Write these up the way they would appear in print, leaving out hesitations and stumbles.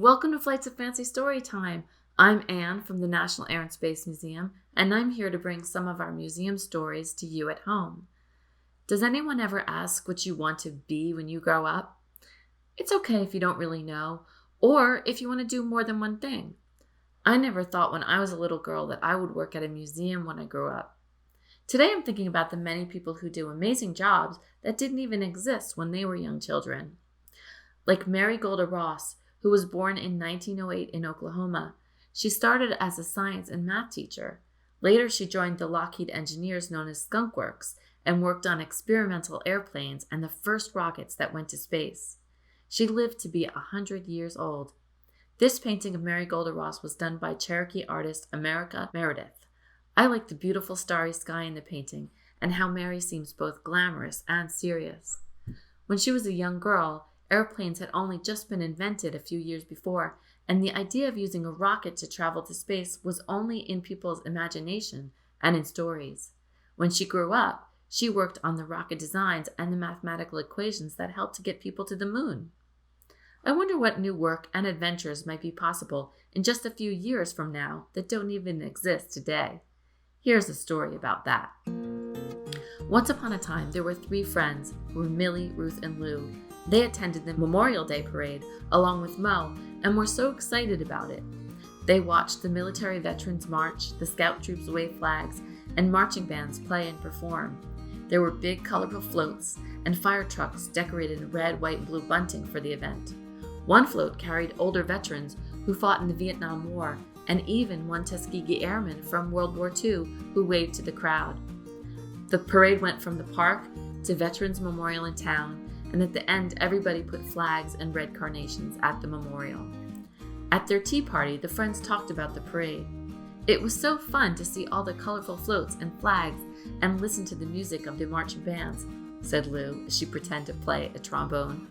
welcome to Flights of Fancy Storytime. I'm Anne from the National Air and Space Museum, and I'm here to bring some of our museum stories to you at home. Does anyone ever ask what you want to be when you grow up? It's okay if you don't really know, or if you want to do more than one thing. I never thought when I was a little girl that I would work at a museum when I grew up. Today I'm thinking about the many people who do amazing jobs that didn't even exist when they were young children. Like Mary Golda Ross, who was born in 1908 in Oklahoma. She started as a science and math teacher. Later, she joined the Lockheed engineers known as Skunk Works and worked on experimental airplanes and the first rockets that went to space. She lived to be 100 years old. This painting of Mary Golda Ross was done by Cherokee artist America Meredith. I like the beautiful starry sky in the painting and how Mary seems both glamorous and serious. When she was a young girl, airplanes had only just been invented a few years before, and the idea of using a rocket to travel to space was only in people's imagination and in stories. When she grew up, she worked on the rocket designs and the mathematical equations that helped to get people to the moon. I wonder what new work and adventures might be possible in just a few years from now that don't even exist today. Here's a story about that. Once upon a time, there were three friends who were Millie, Ruth, and Lou. They attended the Memorial Day parade along with Mo and were so excited about it. They watched the military veterans march, the scout troops wave flags, and marching bands play and perform. There were big colorful floats and fire trucks decorated in red, white, and blue bunting for the event. One float carried older veterans who fought in the Vietnam War and even one Tuskegee Airman from World War II who waved to the crowd. The parade went from the park to Veterans Memorial in town, and at the end, everybody put flags and red carnations at the memorial. At their tea party, the friends talked about the parade. It was so fun to see all the colorful floats and flags and listen to the music of the marching bands, said Lou as she pretended to play a trombone.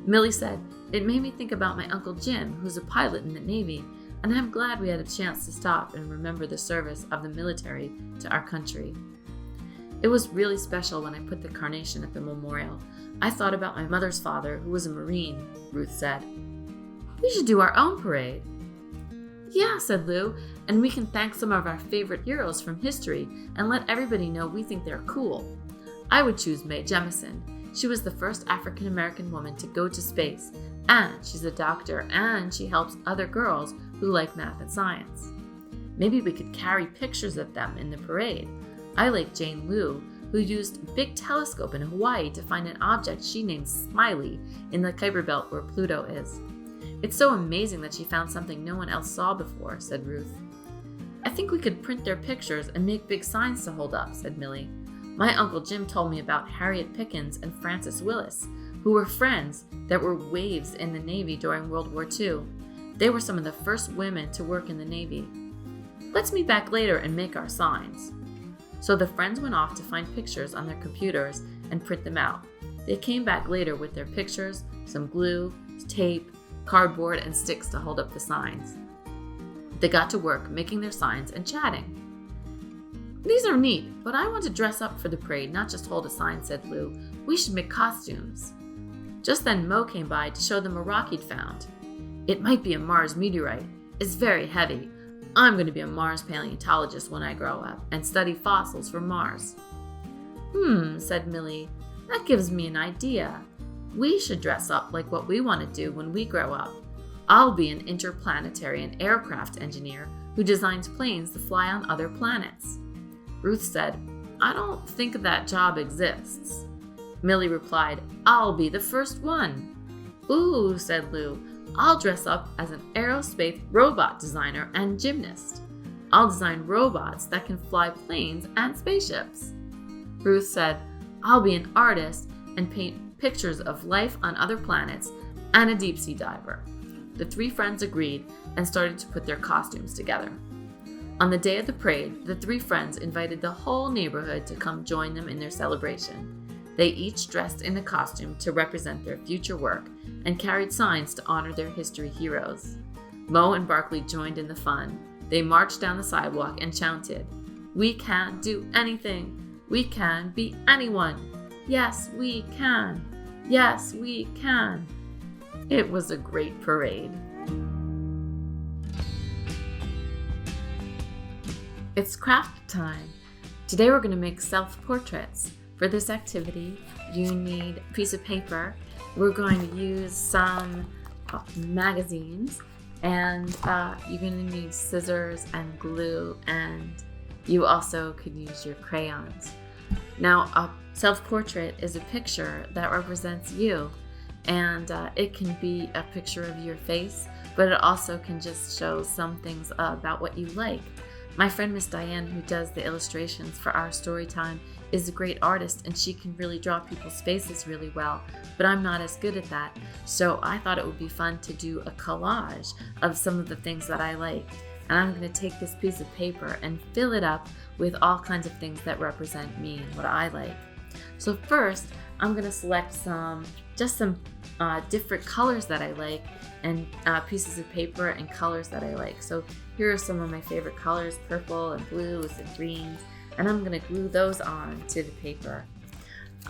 Millie said, "It made me think about my Uncle Jim, who's a pilot in the Navy, and I'm glad we had a chance to stop and remember the service of the military to our country." It was really special when I put the carnation at the memorial. I thought about my mother's father, who was a Marine, Ruth said. "We should do our own parade." "Yeah," said Lou, "and we can thank some of our favorite heroes from history and let everybody know we think they're cool." I would choose Mae Jemison. She was the first African-American woman to go to space, and she's a doctor, and she helps other girls who like math and science. Maybe we could carry pictures of them in the parade. I like Jane Liu, who used a big telescope in Hawaii to find an object she named Smiley in the Kuiper Belt where Pluto is. "It's so amazing that she found something no one else saw before," said Ruth. "I think we could print their pictures and make big signs to hold up," said Millie. "My Uncle Jim told me about Harriet Pickens and Frances Willis, who were friends that were waves in the Navy during World War II. They were some of the first women to work in the Navy. Let's meet back later and make our signs." So the friends went off to find pictures on their computers and print them out. They came back later with their pictures, some glue, tape, cardboard, and sticks to hold up the signs. They got to work making their signs and chatting. "These are neat, but I want to dress up for the parade, not just hold a sign," said Lou. "We should make costumes." Just then Mo came by to show them a rock he'd found. "It might be a Mars meteorite. It's very heavy. I'm going to be a Mars paleontologist when I grow up and study fossils from Mars." Said Millie. "That gives me an idea. We should dress up like what we want to do when we grow up. I'll be an interplanetary and aircraft engineer who designs planes to fly on other planets." Ruth said, "I don't think that job exists." Millie replied, "I'll be the first one." "Ooh," said Lou. "I'll dress up as an aerospace robot designer and gymnast. I'll design robots that can fly planes and spaceships." Ruth said, "I'll be an artist and paint pictures of life on other planets and a deep sea diver." The three friends agreed and started to put their costumes together. On the day of the parade, the three friends invited the whole neighborhood to come join them in their celebration. They each dressed in a costume to represent their future work and carried signs to honor their history heroes. Mo and Barkley joined in the fun. They marched down the sidewalk and chanted, "We can do anything. We can be anyone. Yes, we can. Yes, we can." It was a great parade. It's craft time. Today we're going to make self-portraits. For this activity, you need a piece of paper. We're going to use some magazines, and you're going to need scissors and glue, and you also could use your crayons. Now, a self-portrait is a picture that represents you, and it can be a picture of your face, but it also can just show some things about what you like. My friend Miss Diane, who does the illustrations for our story time, is a great artist, and she can really draw people's faces really well, but I'm not as good at that. So I thought it would be fun to do a collage of some of the things that I like. And I'm going to take this piece of paper and fill it up with all kinds of things that represent me and what I like. So first, I'm going to select some different colors that I like, and pieces of paper and colors that I like. So here are some of my favorite colors: purple and blues and greens, and I'm going to glue those on to the paper.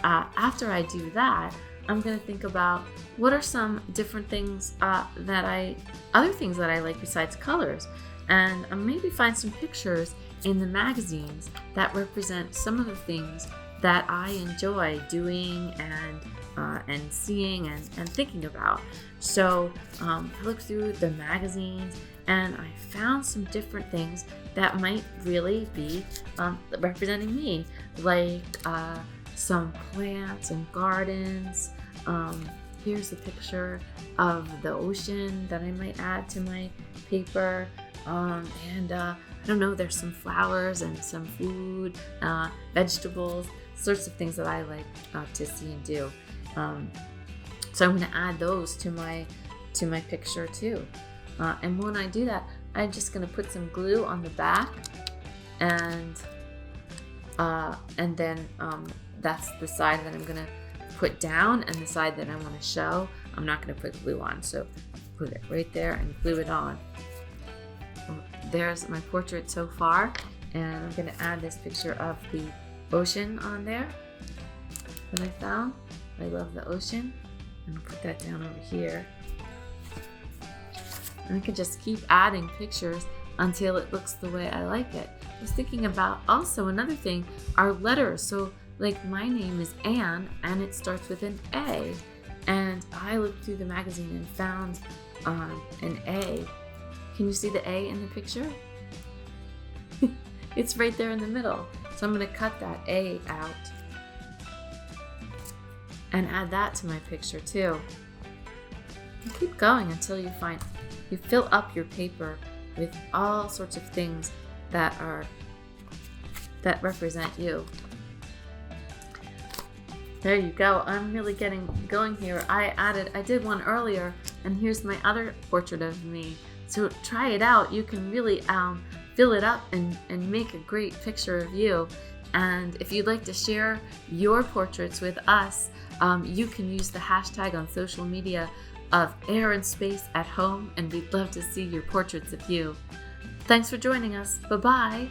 After I do that, I'm going to think about what are some different things other things that I like besides colors, and maybe find some pictures in the magazines that represent some of the things that I enjoy doing and seeing and thinking about. So I looked through the magazines and I found some different things that might really be representing me, like some plants and gardens. Here's a picture of the ocean that I might add to my paper. I don't know, there's some flowers and some food, vegetables, sorts of things that I like to see and do. So I'm going to add those to my picture too. And when I do that, I'm just going to put some glue on the back, and then that's the side that I'm going to put down, and the side that I want to show, I'm not going to put glue on. So put it right there and glue it on. There's my portrait so far, and I'm going to add this picture of the ocean on there that I found. I love the ocean. I'm going to put that down over here. And I can just keep adding pictures until it looks the way I like it. I was thinking about also another thing, our letters. So like my name is Anne, and it starts with an A. And I looked through the magazine and found an A. Can you see the A in the picture? It's right there in the middle. So I'm going to cut that A out and add that to my picture too. And keep going until you fill up your paper with all sorts of things that represent you. There you go. I'm really getting going here. I did one earlier, and here's my other portrait of me. So try it out. You can really fill it up and make a great picture of you. And if you'd like to share your portraits with us, you can use the hashtag on social media of Air and Space at Home, and we'd love to see your portraits of you. Thanks for joining us. Bye-bye.